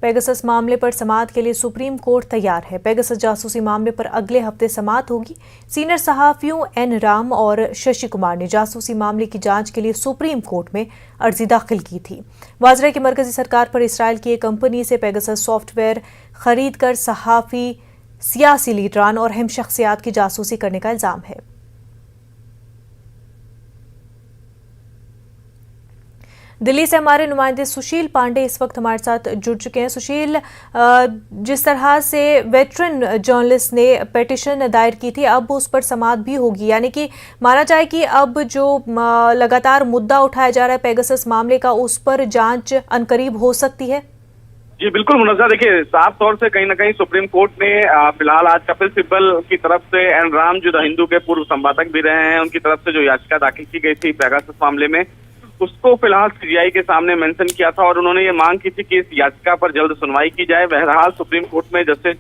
Pegasus मामले पर समाअत के लिए सुप्रीम कोर्ट तैयार है। पेगासस जासूसी मामले पर अगले हफ्ते समाअत होगी। सीनियर सहाफियों एन राम और शशि कुमार ने जासूसी मामले की जांच के लिए सुप्रीम कोर्ट में अर्जी दाखिल की थी। वाजरा की मरकजी सरकार पर इसराइल की एक कंपनी से पेगासस सॉफ्टवेयर खरीद कर सहाफी, सियासी लीडरान और अहम शख्सियात की जासूसी करने का इल्जाम है। दिल्ली से हमारे नुमाइंदे सुशील पांडे इस वक्त हमारे साथ जुड़ चुके हैं। सुशील, जिस तरह से वेटरन जर्नलिस्ट ने पिटीशन दायर की थी, अब उस पर समाअत भी होगी, यानी कि माना जाए कि अब जो लगातार मुद्दा उठाया जा रहा है पेगासस मामले का, उस पर जांच अनकरीब हो सकती है। जी बिल्कुल मुनज़्ज़ा, देखिए साफ तौर से कहीं ना कहीं सुप्रीम कोर्ट ने फिलहाल आज कपिल सिब्बल की तरफ से एन राम, जो द हिंदू के पूर्व संपादक भी रहे हैं, उनकी तरफ से जो याचिका दाखिल की गई थी पेगासस मामले में, उसको फिलहाल सीबीआई के सामने मेंशन किया था और उन्होंने ये मांग की थी कि इस याचिका पर जल्द सुनवाई की जाए। बहरहाल सुप्रीम कोर्ट में जस्टिस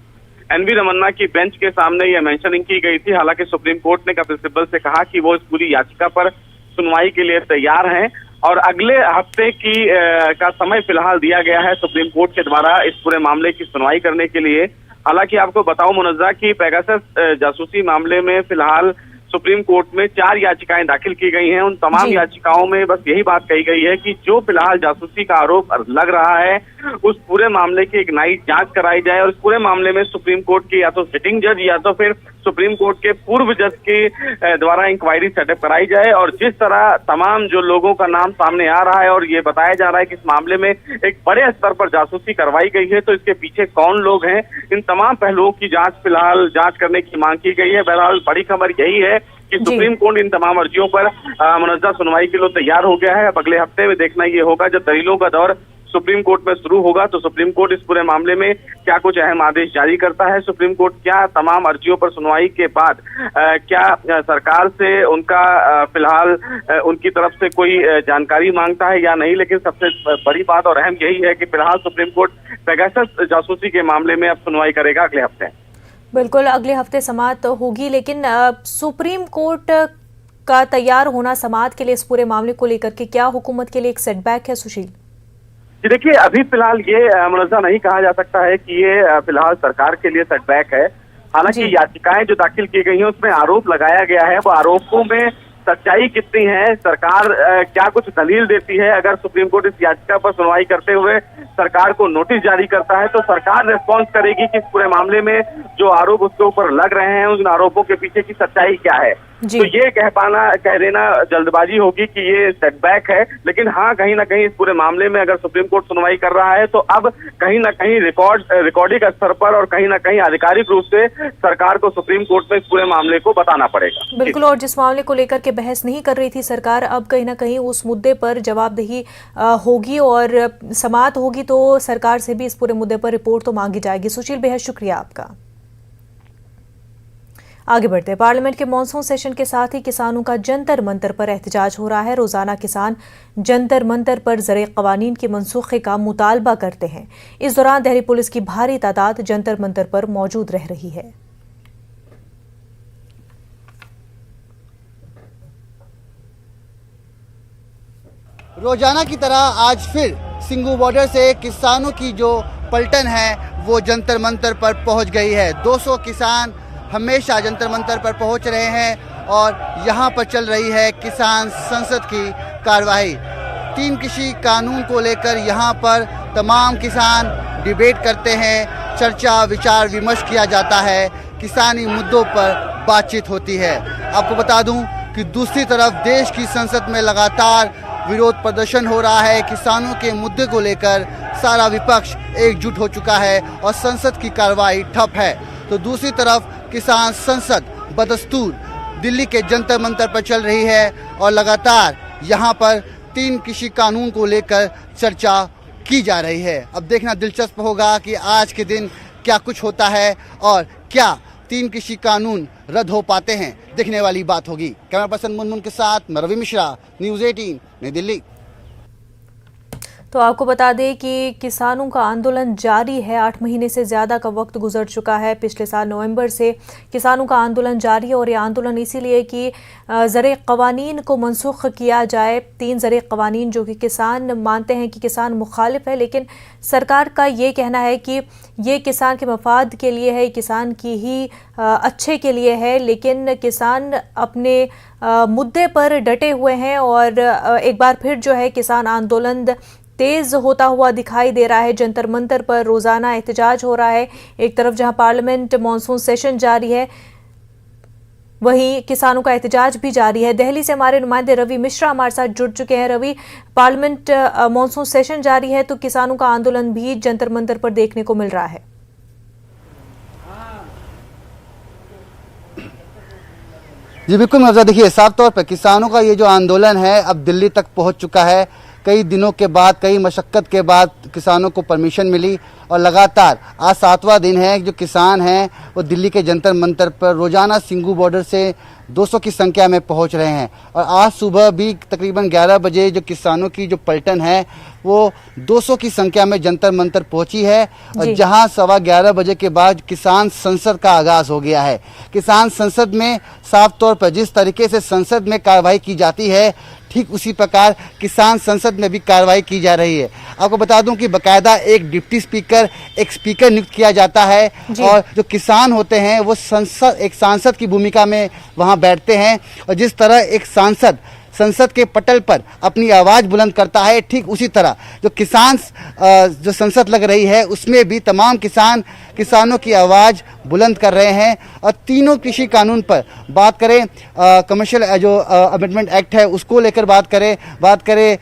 एनवी रमन्ना की बेंच के सामने यह मेंशनिंग की गई थी। हालांकि सुप्रीम कोर्ट ने कपिल सिब्बल से कहा कि वो इस पूरी याचिका पर सुनवाई के लिए तैयार हैं और अगले हफ्ते की का समय फिलहाल दिया गया है सुप्रीम कोर्ट के द्वारा इस पूरे मामले की सुनवाई करने के लिए। हालांकि आपको बताऊं मुनज़्ज़ा कि पेगासस जासूसी मामले में फिलहाल सुप्रीम कोर्ट में 4 याचिकाएं दाखिल की गई हैं। उन तमाम याचिकाओं में बस यही बात कही गई है कि जो फिलहाल जासूसी का आरोप लग रहा है, उस पूरे मामले की एक नई जांच कराई जाए और इस पूरे मामले में सुप्रीम कोर्ट की या तो सिटिंग जज या तो फिर सुप्रीम कोर्ट के पूर्व जज के द्वारा इंक्वायरी सेटअप कराई जाए। और जिस तरह तमाम जो लोगों का नाम सामने आ रहा है और ये बताया जा रहा है कि इस मामले में एक बड़े स्तर पर जासूसी करवाई गई है, तो इसके पीछे कौन लोग हैं, इन तमाम पहलुओं की फिलहाल जांच करने की मांग की गई है। बहरहाल बड़ी खबर यही है कि सुप्रीम कोर्ट इन तमाम अर्जियों पर मुनज़्ज़ा सुनवाई के लिए तैयार हो गया है। अब अगले हफ्ते में देखना ये होगा, जब दलीलों का दौर सुप्रीम कोर्ट में शुरू होगा तो सुप्रीम कोर्ट इस पूरे मामले में क्या कुछ अहम आदेश जारी करता है। सुप्रीम कोर्ट क्या तमाम अर्जियों पर सुनवाई के बाद क्या सरकार से उनका फिलहाल उनकी तरफ से कोई जानकारी मांगता है या नहीं। लेकिन सबसे बड़ी बात और अहम यही है कि फिलहाल सुप्रीम कोर्ट पेगासस जासूसी के मामले में अब सुनवाई करेगा अगले हफ्ते। बिल्कुल, अगले हफ्ते समाअत होगी, लेकिन सुप्रीम कोर्ट का तैयार होना समाअत के लिए इस पूरे मामले को लेकर के क्या हुकूमत के लिए एक सेटबैक है? सुशील जी देखिए, अभी फिलहाल ये मुनज़्ज़ा नहीं कहा जा सकता है कि ये फिलहाल सरकार के लिए सेटबैक है। हालांकि याचिकाएं जो दाखिल की गई हैं उसमें आरोप लगाया गया है, वो आरोपों में सच्चाई कितनी है, सरकार क्या कुछ दलील देती है। अगर सुप्रीम कोर्ट इस याचिका पर सुनवाई करते हुए सरकार को नोटिस जारी करता है तो सरकार रिस्पॉन्स करेगी कि इस पूरे मामले में जो आरोप उसके ऊपर लग रहे हैं, उन आरोपों के पीछे की सच्चाई क्या है। तो ये कह देना जल्दबाजी होगी कि ये सेटबैक है। लेकिन हाँ, कहीं ना कहीं इस पूरे मामले में अगर सुप्रीम कोर्ट सुनवाई कर रहा है तो अब कहीं ना कहीं रिकॉर्डिंग स्तर पर और कहीं ना कहीं आधिकारिक रूप से सरकार को सुप्रीम कोर्ट में इस पूरे मामले को बताना पड़ेगा। बिल्कुल, और जिस मामले को लेकर के बहस नहीं कर रही थी सरकार, अब कहीं ना कहीं उस मुद्दे पर जवाबदेही होगी और समाअत होगी तो सरकार से भी इस पूरे मुद्दे पर रिपोर्ट तो मांगी जाएगी। सुशील, बेहद शुक्रिया आपका। आगे बढ़ते, पार्लियामेंट के मॉनसून सेशन के साथ ही किसानों का जंतर मंतर पर एहतजाज हो रहा है। रोजाना किसान जंतर मंतर पर ज़रे क़वानीन के मनसूखे का मुतालबा करते हैं। इस दौरान दिल्ली पुलिस की भारी तादाद जंतर मंतर पर मौजूद रह रही है। रोजाना की तरह आज फिर सिंघू बॉर्डर से किसानों की जो पलटन है वो जंतर मंतर पर पहुंच गई है। 200 किसान हमेशा जंतर मंतर पर पहुंच रहे हैं और यहां पर चल रही है किसान संसद की कार्यवाही। 3 कृषि कानून को लेकर यहां पर तमाम किसान डिबेट करते हैं, चर्चा विचार विमर्श किया जाता है, किसानी मुद्दों पर बातचीत होती है। आपको बता दूं कि दूसरी तरफ देश की संसद में लगातार विरोध प्रदर्शन हो रहा है। किसानों के मुद्दे को लेकर सारा विपक्ष एकजुट हो चुका है और संसद की कार्रवाई ठप है। तो दूसरी तरफ किसान संसद बदस्तूर दिल्ली के जंतर मंतर पर चल रही है और लगातार यहाँ पर 3 कृषि कानून को लेकर चर्चा की जा रही है। अब देखना दिलचस्प होगा कि आज के दिन क्या कुछ होता है और क्या 3 कृषि कानून रद्द हो पाते हैं, देखने वाली बात होगी। कैमरा पर्सन मुनमुन के साथ मैं रवि मिश्रा, न्यूज़ 18 नई दिल्ली। तो आपको बता दें कि किसानों का आंदोलन जारी है। 8 महीने से ज़्यादा का वक्त गुजर चुका है। पिछले साल नवंबर से किसानों का आंदोलन जारी है और ये आंदोलन इसीलिए कि ज़रे क़वानीन को मनसूख किया जाए। 3 ज़रे क़वानीन जो कि किसान मानते हैं कि किसान मुखालिफ है, लेकिन सरकार का ये कहना है कि ये किसान के मफाद के लिए है, किसान की ही अच्छे के लिए है। लेकिन किसान अपने मुद्दे पर डटे हुए हैं और एक बार फिर जो है किसान आंदोलन तेज होता हुआ दिखाई दे रहा है। जंतर मंतर पर रोजाना एहतजाज हो रहा है। एक तरफ जहां पार्लियामेंट मॉनसून सेशन जारी है, वहीं किसानों का एहतजाज भी जारी है। दिल्ली से हमारे नुमाइंदे रवि मिश्रा हमारे साथ जुड़ चुके हैं। रवि, पार्लियामेंट मॉनसून सेशन जारी है तो किसानों का आंदोलन भी जंतर मंतर पर देखने को मिल रहा है। जी बिल्कुल मर्जा, देखिए साफ तौर पर किसानों का ये जो आंदोलन है अब दिल्ली तक पहुंच चुका है। कई दिनों के बाद, कई मशक्क़त के बाद किसानों को परमिशन मिली और लगातार आज 7वां दिन है जो किसान हैं वो दिल्ली के जंतर मंतर पर रोजाना सिंगू बॉर्डर से 200 की संख्या में पहुंच रहे हैं। और आज सुबह भी तकरीबन 11 बजे जो किसानों की जो पलटन है वो 200 की संख्या में जंतर मंतर पहुंची है। और जहां 11:15 बजे के बाद किसान संसद का आगाज हो गया है। किसान संसद में साफ तौर पर जिस तरीके से संसद में कार्रवाई की जाती है, ठीक उसी प्रकार किसान संसद में भी कार्रवाई की जा रही है। आपको बता दूं कि बकायदा एक डिप्टी स्पीकर, एक स्पीकर नियुक्त किया जाता है और जो किसान होते हैं वो एक सांसद की भूमिका में वहां बैठते हैं। और जिस तरह एक सांसद संसद के पटल पर अपनी आवाज़ बुलंद करता है, ठीक उसी तरह जो किसान जो संसद लग रही है उसमें भी तमाम किसानों की आवाज़ बुलंद कर रहे हैं। और तीनों कृषि कानून पर बात करें, कमर्शियल जो अमेंडमेंट एक्ट है उसको लेकर बात करें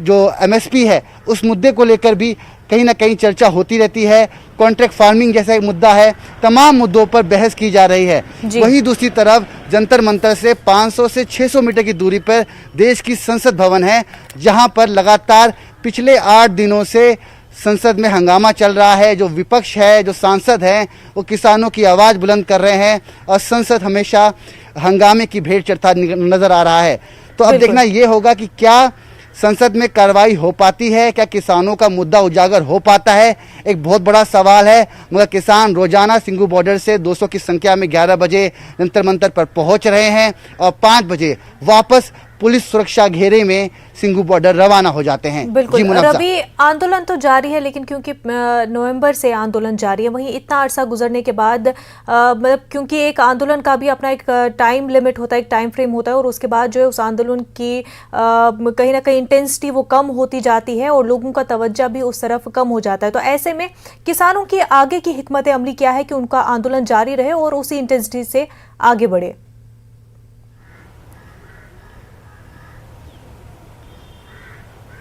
जो MSP है उस मुद्दे को लेकर भी कहीं ना कहीं चर्चा होती रहती है। कॉन्ट्रैक्ट फार्मिंग जैसा एक मुद्दा है, तमाम मुद्दों पर बहस की जा रही है। वहीं दूसरी तरफ जंतर मंतर से 500 से 600 मीटर की दूरी पर देश की संसद भवन है, जहां पर लगातार पिछले 8 दिनों से संसद में हंगामा चल रहा है। जो विपक्ष है, जो सांसद हैं, वो किसानों की आवाज़ बुलंद कर रहे हैं और संसद हमेशा हंगामे की भेंट चढ़ता नजर आ रहा है। तो अब देखना ये होगा कि क्या संसद में कार्रवाई हो पाती है, क्या किसानों का मुद्दा उजागर हो पाता है, एक बहुत बड़ा सवाल है। मगर किसान रोजाना सिंगू बॉर्डर से 200 की संख्या में 11 बजे जंतर मंतर पर पहुंच रहे हैं और 5 बजे वापस पुलिस सुरक्षा घेरे में सिंगू बॉर्डर रवाना हो जाते हैं। बिल्कुल रवि, आंदोलन तो जारी है, लेकिन क्योंकि नवंबर से आंदोलन जारी है, वहीं इतना अरसा गुजरने के बाद मतलब क्योंकि एक आंदोलन का भी अपना एक टाइम लिमिट होता है, एक टाइम फ्रेम होता है और उसके बाद जो है उस आंदोलन की कहीं ना कहीं इंटेंसिटी वो कम होती जाती है और लोगों का तवज्जो भी उस तरफ कम हो जाता है। तो ऐसे में किसानों की आगे की हिकमत अमली क्या है कि उनका आंदोलन जारी रहे और उसी इंटेंसिटी से आगे बढ़े?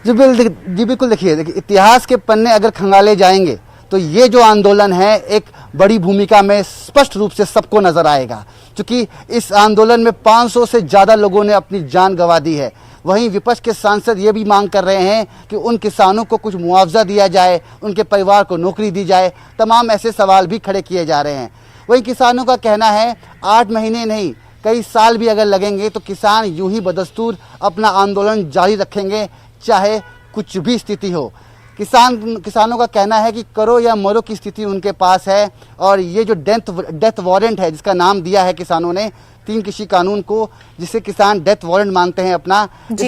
जी बिल्कुल, देखिए इतिहास के पन्ने अगर खंगाले जाएंगे तो ये जो आंदोलन है एक बड़ी भूमिका में स्पष्ट रूप से सबको नजर आएगा, क्योंकि इस आंदोलन में 500 से ज़्यादा लोगों ने अपनी जान गंवा दी है। वहीं विपक्ष के सांसद ये भी मांग कर रहे हैं कि उन किसानों को कुछ मुआवजा दिया जाए, उनके परिवार को नौकरी दी जाए। तमाम ऐसे सवाल भी खड़े किए जा रहे हैं। वहीं किसानों का कहना है 8 महीने नहीं, कई साल भी अगर लगेंगे तो किसान यूं ही बदस्तूर अपना आंदोलन जारी रखेंगे, चाहे कुछ भी स्थिति हो। किसानों का कहना है कि करो या मरो की स्थिति उनके पास है। और ये जो डेथ वारंट है, जिसका नाम दिया है किसानों ने 3 कृषि कानून को, जिसे किसान डेथ वारंट मानते हैं अपना, इस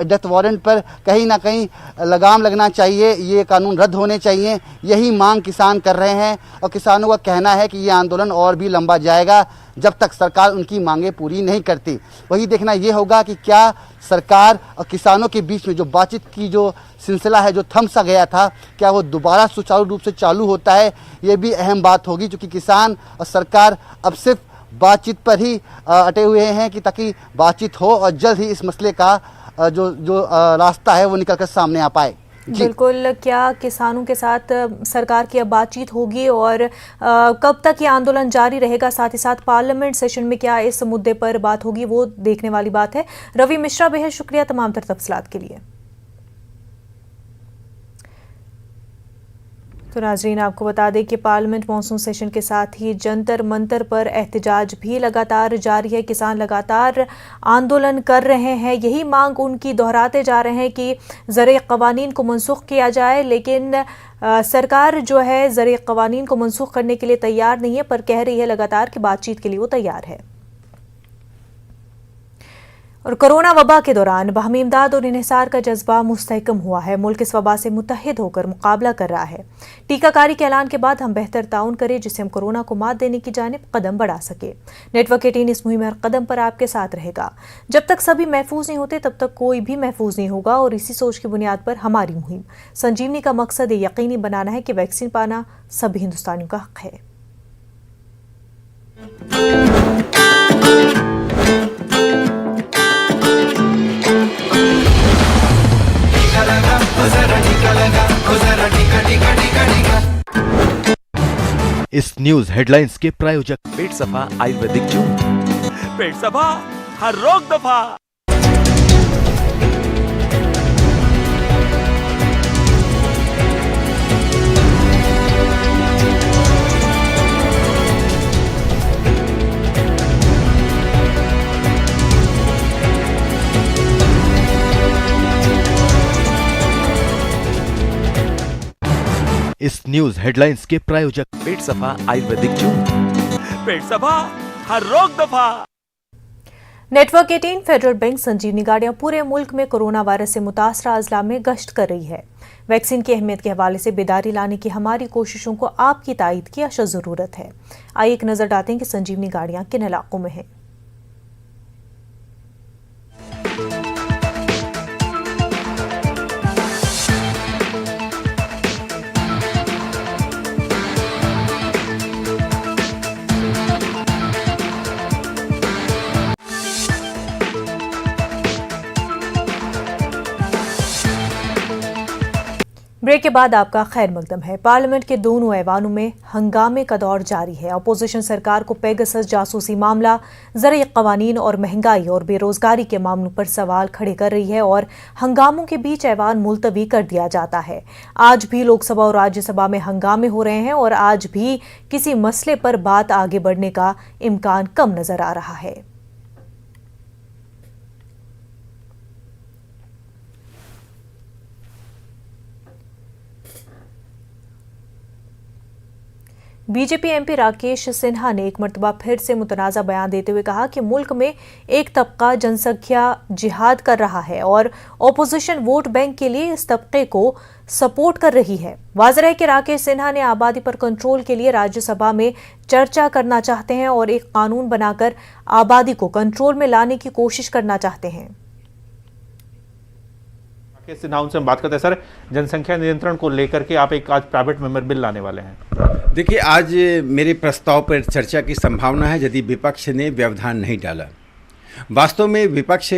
डेथ वारंट पर कहीं ना कहीं लगाम लगना चाहिए, ये कानून रद्द होने चाहिए, यही मांग किसान कर रहे हैं। और किसानों का कहना है कि ये आंदोलन और भी लंबा जाएगा जब तक सरकार उनकी मांगें पूरी नहीं करती। वही देखना ये होगा कि क्या सरकार और किसानों के बीच में जो बातचीत की जो सिलसिला है, जो थम सा गया था, क्या वो दोबारा सुचारू रूप से चालू होता है। ये भी अहम बात होगी, क्योंकि किसान और सरकार अब सिर्फ बातचीत पर ही अटे हुए हैं कि ताकि बातचीत हो और जल्द ही इस मसले का जो रास्ता है वो निकलकर सामने आ पाए। बिल्कुल, क्या किसानों के साथ सरकार की अब बातचीत होगी और कब तक ये आंदोलन जारी रहेगा, साथ ही साथ पार्लियामेंट सेशन में क्या इस मुद्दे पर बात होगी, वो देखने वाली बात है। रवि मिश्रा, बेहद शुक्रिया तमाम तर तफसीलात के लिए। तो नाजरीन, आपको बता दें कि पार्लियामेंट मॉनसून सेशन के साथ ही जंतर मंतर पर एहतजाज भी लगातार जारी है। किसान लगातार आंदोलन कर रहे हैं, यही मांग उनकी दोहराते जा रहे हैं कि ज़रिए क़वानीन को मनसूख किया जाए, लेकिन सरकार जो है ज़रिए क़वानीन को मनसूख करने के लिए तैयार नहीं है, पर कह रही है लगातार कि बातचीत के लिए वो तैयार है। और कोरोना वबा के दौरान बाहमी इमदाद और इन्हिसार का जज्बा मुस्तहकम हुआ है। मुल्क इस वबा से मुत्तहिद होकर मुकाबला कर रहा है। टीकाकारी के ऐलान के बाद हम बेहतर ताउन करें, जिससे हम कोरोना को मात देने की जानिब कदम बढ़ा सके। नेटवर्क 18 इस मुहिम हर कदम पर आपके साथ रहेगा। जब तक सभी महफूज नहीं होते, तब तक कोई भी महफूज नहीं होगा, और इसी सोच की बुनियाद पर हमारी मुहिम संजीवनी का मकसद ये यकीनी बनाना है कि वैक्सीन पाना सभी हिंदुस्तानियों का हक है। इस न्यूज हेडलाइंस के प्रायोजक पेट सफा आयुर्वेदिक चूर्ण, पेट सफा हर रोग दफा। इस न्यूज हेडलाइंस के प्रायोजक पेट सफा आयुर्वेदिक चूर्ण, पेट सफा हर रोग दफा। नेटवर्क 18 फेडरल बैंक संजीवनी गाड़ियां पूरे मुल्क में कोरोना वायरस से मुतासरा अजला में गश्त कर रही है। वैक्सीन की अहमियत के हवाले से बेदारी लाने की हमारी कोशिशों को आपकी तायद की अशद जरूरत है। आइए एक नजर डालते हैं कि संजीवनी गाड़ियां किन इलाकों में हैं। ब्रेक के बाद आपका खैर मकदम है। पार्लियामेंट के दोनों ऐवानों में हंगामे का दौर जारी है। अपोजिशन सरकार को पेगासस जासूसी मामला, ज़रिए क़वानीन और महंगाई और बेरोजगारी के मामलों पर सवाल खड़े कर रही है, और हंगामों के बीच ऐवान मुलतवी कर दिया जाता है। आज भी लोकसभा और राज्यसभा में हंगामे हो रहे हैं, और आज भी किसी मसले पर बात आगे बढ़ने का इम्कान कम नजर आ रहा है। बीजेपी एमपी राकेश सिन्हा ने एक मरतबा फिर से मुतनाज़ा बयान देते हुए कहा कि मुल्क में एक तबका जनसंख्या जिहाद कर रहा है और ओपोजिशन वोट बैंक के लिए इस तबके को सपोर्ट कर रही है। वाज़ेह है कि राकेश सिन्हा ने आबादी पर कंट्रोल के लिए राज्यसभा में चर्चा करना चाहते हैं और एक कानून बनाकर आबादी को कंट्रोल में लाने की कोशिश करना चाहते हैं। सिन्हा उनसे हम बात करते हैं। सर, जनसंख्या नियंत्रण को लेकर के आप एक आज प्राइवेट मेंबर बिल लाने वाले हैं। देखिए, आज मेरे प्रस्ताव पर चर्चा की संभावना है यदि विपक्ष ने व्यवधान नहीं डाला। वास्तव में विपक्ष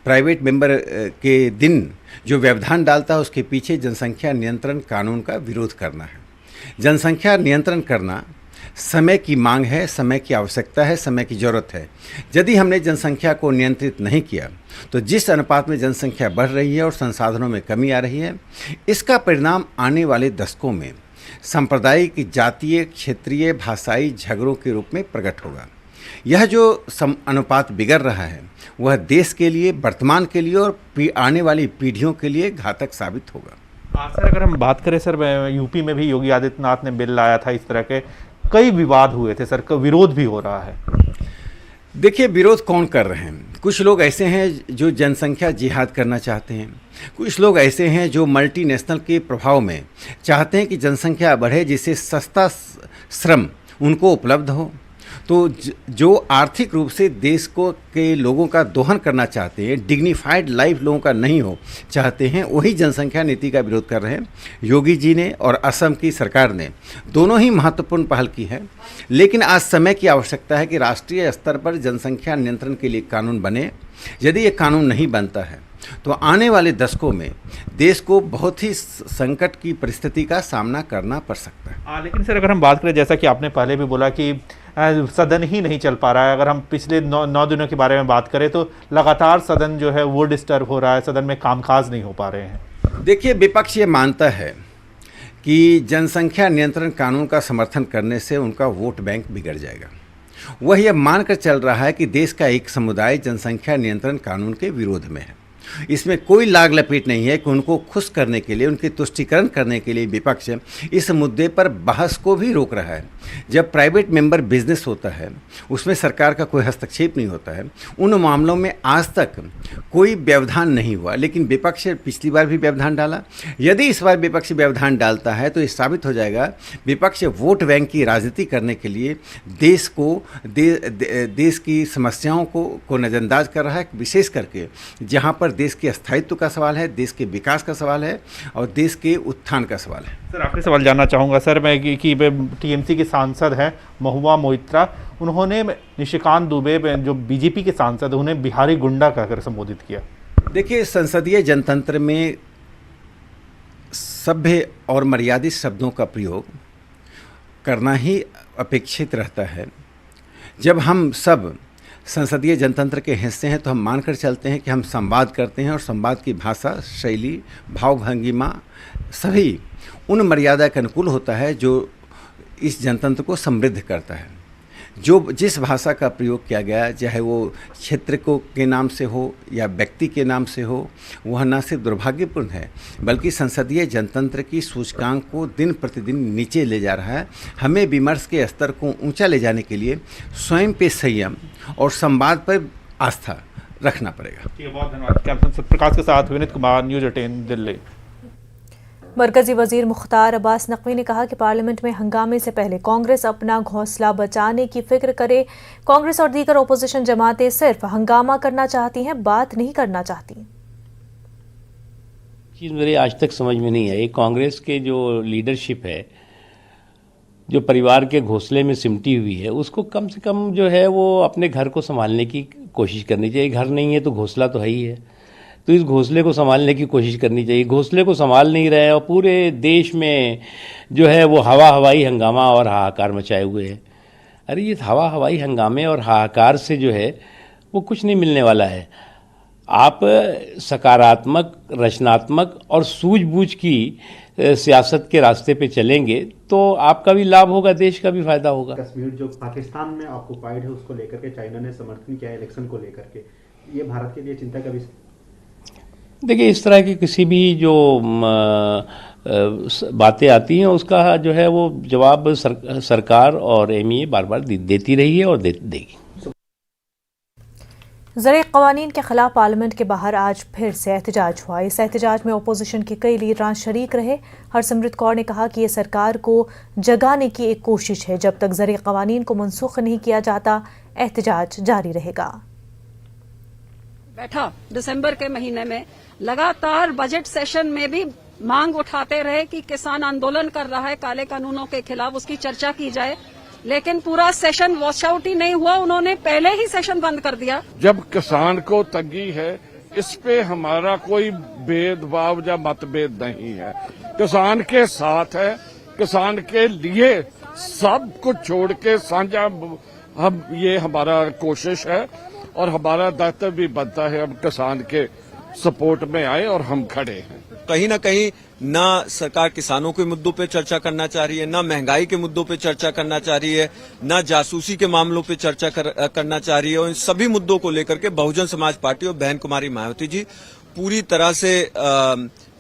प्राइवेट मेंबर के दिन जो व्यवधान डालता है, उसके पीछे जनसंख्या नियंत्रण कानून का विरोध करना है। जनसंख्या नियंत्रण करना समय की मांग है, समय की आवश्यकता है, समय की ज़रूरत है। यदि हमने जनसंख्या को नियंत्रित नहीं किया तो जिस अनुपात में जनसंख्या बढ़ रही है और संसाधनों में कमी आ रही है, इसका परिणाम आने वाले दशकों में सांप्रदायिक, जातीय, क्षेत्रीय, भाषाई झगड़ों के रूप में प्रकट होगा। यह जो अनुपात बिगड़ रहा है वह देश के लिए, वर्तमान के लिए और आने वाली पीढ़ियों के लिए घातक साबित होगा। सर, अगर हम बात करें सर, यूपी में भी योगी आदित्यनाथ ने बिल लाया था, इस तरह के कई विवाद हुए थे सर, विरोध भी हो रहा है। देखिए, विरोध कौन कर रहे हैं? कुछ लोग ऐसे हैं जो जनसंख्या जिहाद करना चाहते हैं, कुछ लोग ऐसे हैं जो मल्टीनेशनल के प्रभाव में चाहते हैं कि जनसंख्या बढ़े, जिससे सस्ता श्रम उनको उपलब्ध हो। तो जो आर्थिक रूप से देश को के लोगों का दोहन करना चाहते हैं, डिग्निफाइड लाइफ लोगों का नहीं हो चाहते हैं, वही जनसंख्या नीति का विरोध कर रहे हैं। योगी जी ने और असम की सरकार ने दोनों ही महत्वपूर्ण पहल की है, लेकिन आज समय की आवश्यकता है कि राष्ट्रीय स्तर पर जनसंख्या नियंत्रण के लिए कानून बने। यदि ये कानून नहीं बनता है तो आने वाले दशकों में देश को बहुत ही संकट की परिस्थिति का सामना करना पड़ सकता है। लेकिन सर, अगर हम बात करें, जैसा कि आपने पहले भी बोला कि सदन ही नहीं चल पा रहा है, अगर हम पिछले 9 दिनों के बारे में बात करें तो लगातार सदन जो है वो डिस्टर्ब हो रहा है, सदन में कामकाज नहीं हो पा रहे हैं। देखिए, विपक्ष ये मानता है कि जनसंख्या नियंत्रण कानून का समर्थन करने से उनका वोट बैंक बिगड़ जाएगा। वह यह मानकर चल रहा है कि देश का एक समुदाय जनसंख्या नियंत्रण कानून के विरोध में है। इसमें कोई लाग लपेट नहीं है कि उनको खुश करने के लिए, उनके तुष्टीकरण करने के लिए विपक्ष इस मुद्दे पर बहस को भी रोक रहा है। जब प्राइवेट मेंबर बिजनेस होता है उसमें सरकार का कोई हस्तक्षेप नहीं होता है। उन मामलों में आज तक कोई व्यवधान नहीं हुआ, लेकिन विपक्ष पिछली बार भी व्यवधान डाला। यदि इस बार विपक्ष व्यवधान डालता है तो ये साबित हो जाएगा विपक्ष वोट बैंक की राजनीति करने के लिए देश को देश की समस्याओं को नज़रअंदाज कर रहा है, विशेष करके जहाँ पर देश के स्थायित्व का सवाल है, देश के विकास का सवाल है और देश के उत्थान का सवाल है। सर आखिरी सवाल जानना चाहूँगा सर मैं कि टीएमसी के सांसद हैं महुआ मोइत्रा, उन्होंने निशिकांत दुबे जो बीजेपी के सांसद हैं उन्हें बिहारी गुंडा कहकर संबोधित किया। देखिए, संसदीय जनतंत्र में सभ्य और मर्यादित शब्दों का प्रयोग करना ही अपेक्षित रहता है। जब हम सब संसदीय जनतंत्र के हिस्से हैं तो हम मानकर चलते हैं कि हम संवाद करते हैं और संवाद की भाषा, शैली, भाव-भंगिमा सभी उन मर्यादा के अनुकूल होता है जो इस जनतंत्र को समृद्ध करता है। जो जिस भाषा का प्रयोग किया गया, चाहे वो क्षेत्र के नाम से हो या व्यक्ति के नाम से हो, वह न सिर्फ दुर्भाग्यपूर्ण है बल्कि संसदीय जनतंत्र की सूचकांक को दिन प्रतिदिन नीचे ले जा रहा है। हमें विमर्श के स्तर को ऊंचा ले जाने के लिए स्वयं पे संयम और संवाद पर आस्था रखना पड़ेगा। ठीक है, बहुत धन्यवाद। कैप्टन सत्यप्रकाश के साथ विनीत कुमार, न्यूज़ 18 दिल्ली। मरकजी वजीर मुख्तार अब्बास नकवी ने कहा कि पार्लियामेंट में हंगामे से पहले कांग्रेस अपना घोंसला बचाने की फिक्र करे। कांग्रेस और दीगर ओपोजिशन जमातें सिर्फ हंगामा करना चाहती हैं, बात नहीं करना चाहती। चीज़ मेरे आज तक समझ में नहीं आई। कांग्रेस के जो लीडरशिप है, जो परिवार के घोंसले में सिमटी हुई है, उसको कम से कम जो है वो अपने घर को संभालने की कोशिश करनी चाहिए। घर नहीं है तो घोंसला तो है ही है, तो इस घोंसले को संभालने की कोशिश करनी चाहिए। घोंसले को संभाल नहीं रहे और पूरे देश में जो है वो हवाई हंगामा और हाहाकार मचाए हुए है। अरे ये हवाई हंगामे और हाहाकार से जो है वो कुछ नहीं मिलने वाला है। आप सकारात्मक, रचनात्मक और सूझबूझ की सियासत के रास्ते पे चलेंगे तो आपका भी लाभ होगा, देश का भी फायदा होगा। कश्मीर जो पाकिस्तान में ऑक्युपाइड है उसको लेकर के चाइना ने समर्थन किया इलेक्शन को लेकर के, ये भारत के लिए चिंता का विषय। देखिए, इस तरह की किसी भी जो बातें आती हैं उसका जो है वो जवाब सरकार और एमईए बार बार देती रही है और देगी। ज़रूरी क़वानीन के खिलाफ पार्लियामेंट के बाहर आज फिर से एहतजाज हुआ। इस एहतजाज में अपोजिशन के कई लीडरान शरीक रहे। हरसिमरत कौर ने कहा कि ये सरकार को जगाने की एक कोशिश है। जब तक ज़रूरी क़वानीन को मनसूख नहीं किया जाता, एहतजाज जारी रहेगा। बैठा दिसंबर के महीने में लगातार बजट सेशन में भी मांग उठाते रहे कि किसान आंदोलन कर रहा है काले कानूनों के खिलाफ, उसकी चर्चा की जाए, लेकिन पूरा सेशन वॉश आउट ही नहीं हुआ। उन्होंने पहले ही सेशन बंद कर दिया। जब किसान को तंगी है, इस पे हमारा कोई भेदभाव या मतभेद नहीं है। किसान के साथ है, किसान के लिए सब कुछ छोड़ के साझा हम ये हमारा कोशिश है और हमारा दायित्व भी बनता है हम किसान के सपोर्ट में आए और हम खड़े हैं। कहीं ना कहीं ना सरकार किसानों के मुद्दों पे चर्चा करना चाह रही है, ना महंगाई के मुद्दों पे चर्चा करना चाह रही है, ना जासूसी के मामलों पे चर्चा करना चाह रही है। और इन सभी मुद्दों को लेकर के बहुजन समाज पार्टी और बहन कुमारी मायावती जी पूरी तरह से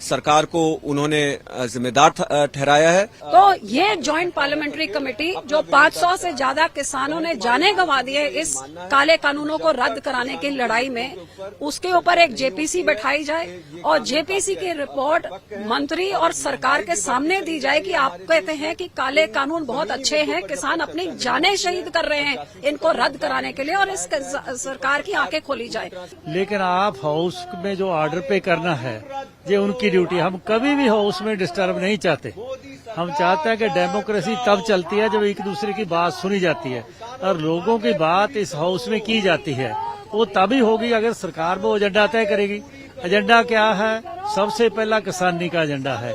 सरकार को उन्होंने जिम्मेदार ठहराया है। तो ये ज्वाइंट पार्लियामेंट्री कमेटी जो 500 से ज्यादा किसानों ने जाने गंवा दिए इस काले कानूनों को रद्द कराने की लड़ाई में, उसके ऊपर एक जेपीसी बैठाई जाए और जेपीसी की रिपोर्ट मंत्री और सरकार के सामने दी जाए कि आप कहते हैं कि काले कानून बहुत अच्छे हैं, किसान अपनी जानें शहीद कर रहे हैं इनको रद्द कराने के लिए, और इस सरकार की आंखें खोली जाए। लेकिन आप हाउस में जो ऑर्डर पे करना है ये उनकी ड्यूटी। हम कभी भी हाउस में डिस्टर्ब नहीं चाहते। हम चाहते हैं कि डेमोक्रेसी तब चलती है जब एक दूसरे की बात सुनी जाती है और लोगों की बात इस हाउस में की जाती है। वो तभी होगी अगर सरकार वो एजेंडा तय करेगी। एजेंडा क्या है? सबसे पहला किसानी का एजेंडा है,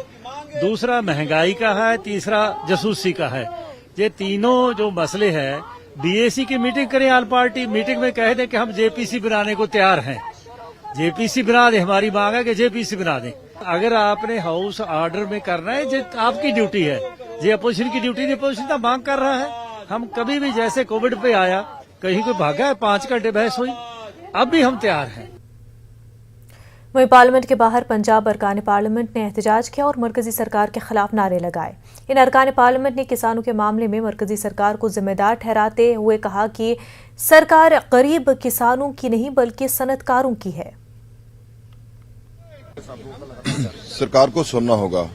दूसरा महंगाई का है, तीसरा जासूसी का है। ये तीनों जो मसले हैं, बीएसी की मीटिंग करें, ऑल पार्टी मीटिंग में कह दें कि हम जेपीसी बनाने को तैयार हैं। जेपीसी बना दे, हमारी मांग है कि जेपीसी बना दें। अगर आपने हाउस ऑर्डर में करना है जो आपकी ड्यूटी है, ये अपोजिशन की ड्यूटी नहीं, अपोजिशन तो मांग कर रहा है। हम कभी भी जैसे कोविड पे आया कहीं कोई भागा है, 5 घंटे बहस हुई, अब भी हम तैयार हैं। वहीं पार्लियामेंट के बाहर पंजाब अरकान पार्लियामेंट ने एहतजाज किया और मरकजी सरकार के खिलाफ नारे लगाए। इन अरकान पार्लियामेंट ने किसानों के मामले में मरकजी सरकार को जिम्मेदार ठहराते हुए कहा कि सरकार गरीब किसानों की नहीं बल्कि सनतकारों की है। सरकार को सुनना होगा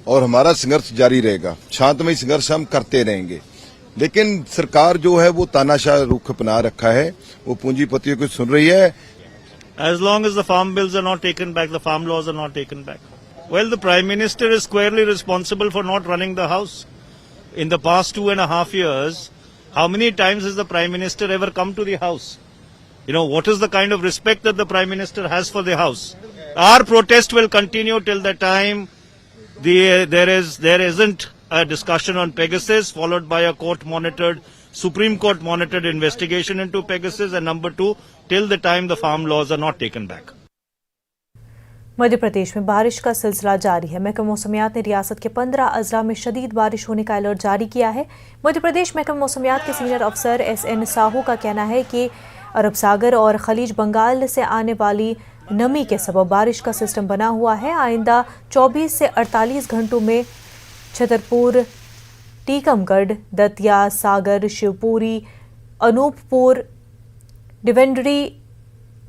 और हमारा संघर्ष जारी रहेगा। शांतमय संघर्ष हम करते रहेंगे, लेकिन सरकार जो है वो तानाशाह रुख अपना रखा है, वो पूंजीपतियों को सुन रही है। As long as the farm bills are not taken back, the farm laws are not taken back. Well, the Prime Minister is squarely responsible for not running the House. In the past 2.5 years, how many times has the Prime Minister ever come to the House? You know, what is the kind of respect that the Prime Minister has for the House? Our protest will continue till the time there isn't a discussion on Pegasus, followed by a court-monitored, Supreme Court-monitored investigation into Pegasus, and number 2, till the time the farm laws are not taken back. Madhya Pradesh में बारिश का सिलसिला जारी है। महकमा मौसमियात ने रियासत के 15 अजला में शदीद बारिश होने का अलर्ट जारी किया है। मध्य प्रदेश महकमा मौसमियात के सीनियर अफसर SN साहू का कहना है कि अरब सागर और खलीज बंगाल से आने वाली नमी के सबब बारिश का सिस्टम बना हुआ है। आइंदा 24 से 48 घंटों में छतरपुर, टीकमगढ़, दतिया, सागर, शिवपुरी, अनूपपुर, डिवेंडरी,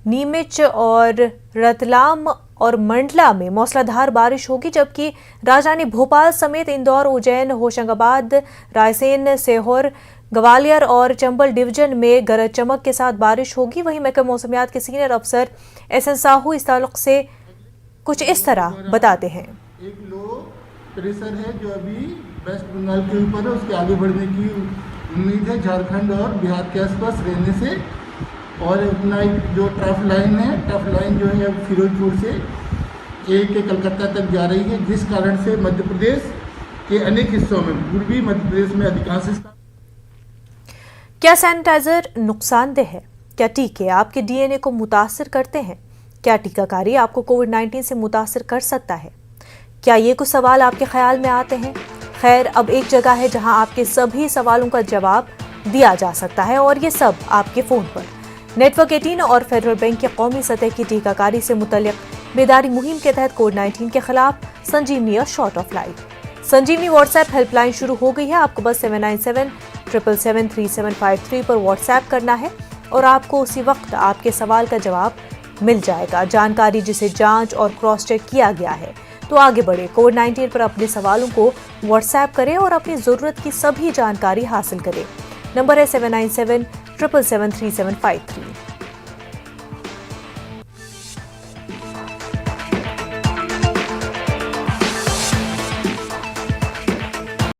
नीमच और रतलाम और मंडला में मौसलाधार बारिश होगी, जबकि राजधानी भोपाल समेत इंदौर, उज्जैन, होशंगाबाद, रायसेन, सीहोर, ग्वालियर और चंबल डिवीजन में गरज चमक के साथ बारिश होगी। वहीं महकमा मौसमियात के सीनियर अफसर SN साहू इस ताल्लुक से कुछ इस तरह बताते हैं। एक लो प्रेशर है जो अभी वेस्ट बंगाल के ऊपर है, उसके आगे बढ़ने की उम्मीद है झारखंड और बिहार के आसपास रहने से। और अपना जो ट्रफ लाइन है, ट्रफ लाइन जो है फिरोजपुर से के कलकत्ता तक जा रही है, जिस कारण से मध्य प्रदेश के अनेक हिस्सों में, पूर्वी मध्य प्रदेश में अधिकांश। क्या सैनिटाइजर नुकसानदेह है? क्या टीके आपके DNA को मुतासिर करते हैं? क्या टीकाकारी आपको कोविड-19 से मुतासिर कर सकता है? क्या ये कुछ सवाल आपके ख्याल में आते हैं? खैर, अब एक जगह है जहां आपके सभी सवालों का जवाब दिया जा सकता है, और ये सब आपके फ़ोन पर। नेटवर्क 18 और फेडरल बैंक के कौमी सतह की टीकाकारी से मुतल्लिक बेदारी मुहिम के तहत कोविड-19 के खिलाफ Sanjeevani short of life Sanjeevani WhatsApp helpline शुरू हो गई है। आपको बस 7977773753 पर व्हाट्सएप करना है और आपको उसी वक्त आपके सवाल का जवाब मिल जाएगा। जानकारी जिसे जांच और क्रॉस चेक किया गया है। तो आगे बढ़े, कोविड-19 पर अपने सवालों को व्हाट्सएप करें और अपनी ज़रूरत की सभी जानकारी हासिल करें। नंबर है 7977773753।